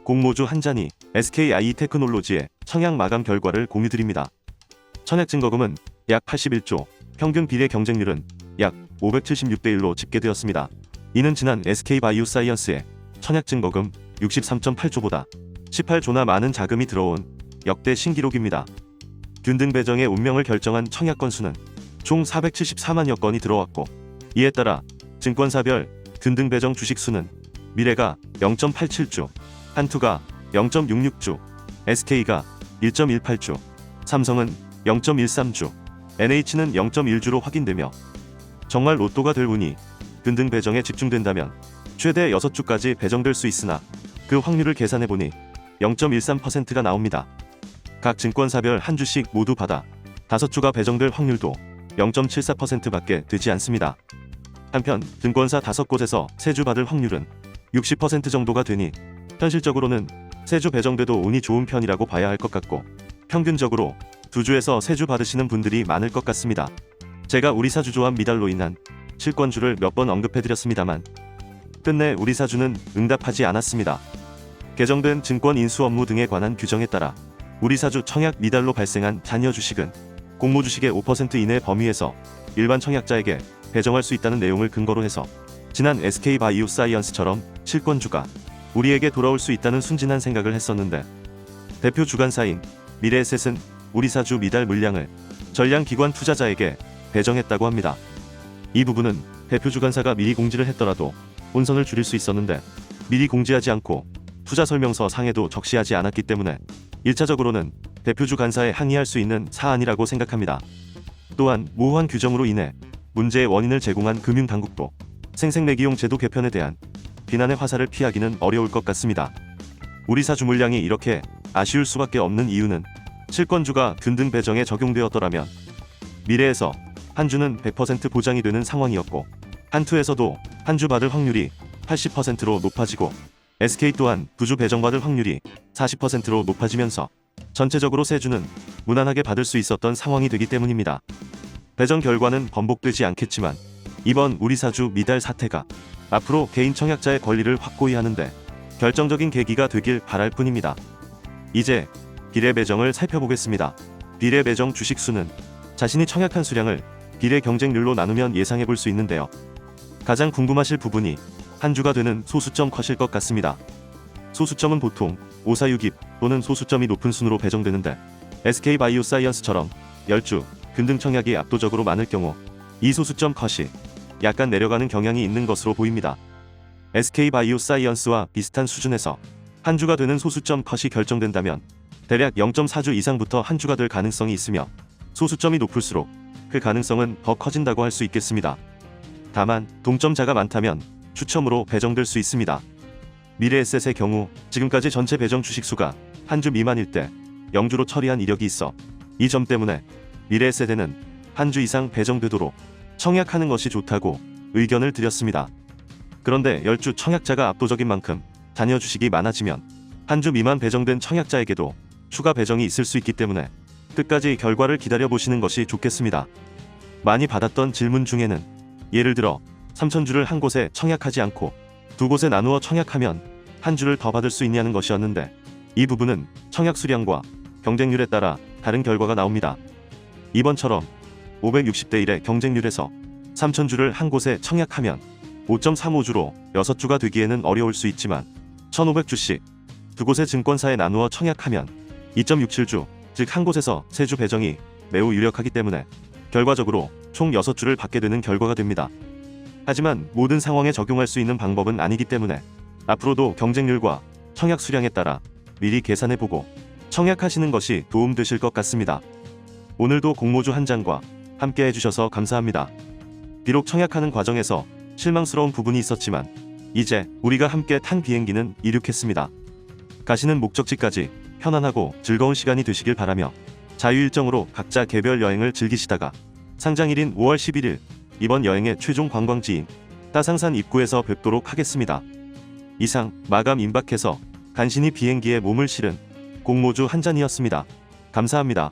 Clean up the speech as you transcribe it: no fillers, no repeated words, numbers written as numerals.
공모주 한 잔이 SKIE 테크놀로지의 청약 마감 결과를 공유드립니다. 청약 증거금은 약 81조, 평균 비례 경쟁률은 약 576대 1로 집계되었습니다. 이는 지난 SK바이오사이언스의 청약 증거금 63.8조보다 18조나 많은 자금이 들어온 역대 신기록입니다. 균등 배정의 운명을 결정한 청약 건수는 총 474만여 건이 들어왔고, 이에 따라 증권사별 균등 배정 주식 수는 미래가 0.87주, 한투가 0.66주, SK가 1.18주, 삼성은 0.13주, NH는 0.1주로 확인되며, 정말 로또가 될 운이 균등 배정에 집중된다면 최대 6주까지 배정될 수 있으나 그 확률을 계산해보니 0.13%가 나옵니다. 각 증권사별 한 주씩 모두 받아 5주가 배정될 확률도 0.74%밖에 되지 않습니다. 한편 증권사 5곳에서 3주 받을 확률은 60% 정도가 되니 현실적으로는 3주 배정돼도 운이 좋은 편이라고 봐야 할 것 같고, 평균적으로 2주에서 3주 받으시는 분들이 많을 것 같습니다. 제가 우리사주 조합 미달로 인한 실권주를 몇 번 언급해드렸습니다만 끝내 우리사주는 응답하지 않았습니다. 개정된 증권 인수 업무 등에 관한 규정에 따라 우리사주 청약 미달로 발생한 잔여 주식은 공모주식의 5% 이내 범위에서 일반 청약자에게 배정할 수 있다는 내용을 근거로 해서 지난 SK바이오사이언스처럼 실권주가 우리에게 돌아올 수 있다는 순진한 생각을 했었는데, 대표 주관사인 미래에셋은 우리사주 미달 물량을 전량기관 투자자에게 배정했다고 합니다. 이 부분은 대표 주관사가 미리 공지를 했더라도 혼선을 줄일 수 있었는데, 미리 공지하지 않고 투자 설명서 상에도 적시하지 않았기 때문에 1차적으로는 대표 주관사에 항의할 수 있는 사안이라고 생각합니다. 또한 모호한 규정으로 인해 문제의 원인을 제공한 금융당국도 생색내기용 제도 개편에 대한 비난의 화살을 피하기는 어려울 것 같습니다. 우리사주 물량이 이렇게 아쉬울 수밖에 없는 이유는 실권주가 균등 배정에 적용되었더라면 미래에서 한 주는 100% 보장이 되는 상황이었고, 한투에서도 한 주 받을 확률이 80%로 높아지고, SK 또한 2주 배정받을 확률이 40%로 높아지면서 전체적으로 3주는 무난하게 받을 수 있었던 상황이 되기 때문입니다. 배정 결과는 번복되지 않겠지만 이번 우리사주 미달 사태가 앞으로 개인 청약자의 권리를 확고히 하는데 결정적인 계기가 되길 바랄 뿐입니다. 이제 비례 배정을 살펴보겠습니다. 비례 배정 주식 수는 자신이 청약한 수량을 비례 경쟁률로 나누면 예상해 볼 수 있는데요. 가장 궁금하실 부분이 한 주가 되는 소수점 컷일 것 같습니다. 소수점은 보통 546입 또는 소수점이 높은 순으로 배정되는데, SK바이오사이언스처럼 10주 균등 청약이 압도적으로 많을 경우 이 소수점 컷이 약간 내려가는 경향이 있는 것으로 보입니다. SK바이오사이언스와 비슷한 수준에서 한 주가 되는 소수점 컷이 결정된다면 대략 0.4주 이상부터 한 주가 될 가능성이 있으며, 소수점이 높을수록 그 가능성은 더 커진다고 할 수 있겠습니다. 다만 동점자가 많다면 추첨으로 배정될 수 있습니다. 미래에셋의 경우 지금까지 전체 배정 주식수가 한 주 미만일 때 0주로 처리한 이력이 있어 이 점 때문에 미래에셋에는 한 주 이상 배정되도록 청약하는 것이 좋다고 의견을 드렸습니다. 그런데 10주 청약자가 압도적인 만큼 잔여 주식이 많아지면 한 주 미만 배정된 청약자에게도 추가 배정이 있을 수 있기 때문에 끝까지 결과를 기다려보시는 것이 좋겠습니다. 많이 받았던 질문 중에는 예를 들어 3,000주를 한 곳에 청약하지 않고 2곳에 나누어 청약하면 한 주를 더 받을 수 있냐는 것이었는데, 이 부분은 청약 수량과 경쟁률에 따라 다른 결과가 나옵니다. 이번처럼 560대 1의 경쟁률에서 3,000주를 한 곳에 청약하면 5.35주로 6주가 되기에는 어려울 수 있지만 1,500주씩 2곳의 증권사에 나누어 청약하면 2.67주, 즉 한 곳에서 3주 배정이 매우 유력하기 때문에 결과적으로 총 6주를 받게 되는 결과가 됩니다. 하지만 모든 상황에 적용할 수 있는 방법은 아니기 때문에 앞으로도 경쟁률과 청약 수량에 따라 미리 계산해보고 청약하시는 것이 도움되실 것 같습니다. 오늘도 공모주 한 장과 함께 해주셔서 감사합니다. 비록 청약하는 과정에서 실망스러운 부분이 있었지만 이제 우리가 함께 탄 비행기는 이륙했습니다. 가시는 목적지까지 편안하고 즐거운 시간이 되시길 바라며 자유일정으로 각자 개별 여행을 즐기시다가 상장일인 5월 11일 이번 여행의 최종 관광지인 따상산 입구에서 뵙도록 하겠습니다. 이상 마감 임박해서 간신히 비행기에 몸을 실은 공모주 한 잔이었습니다. 감사합니다.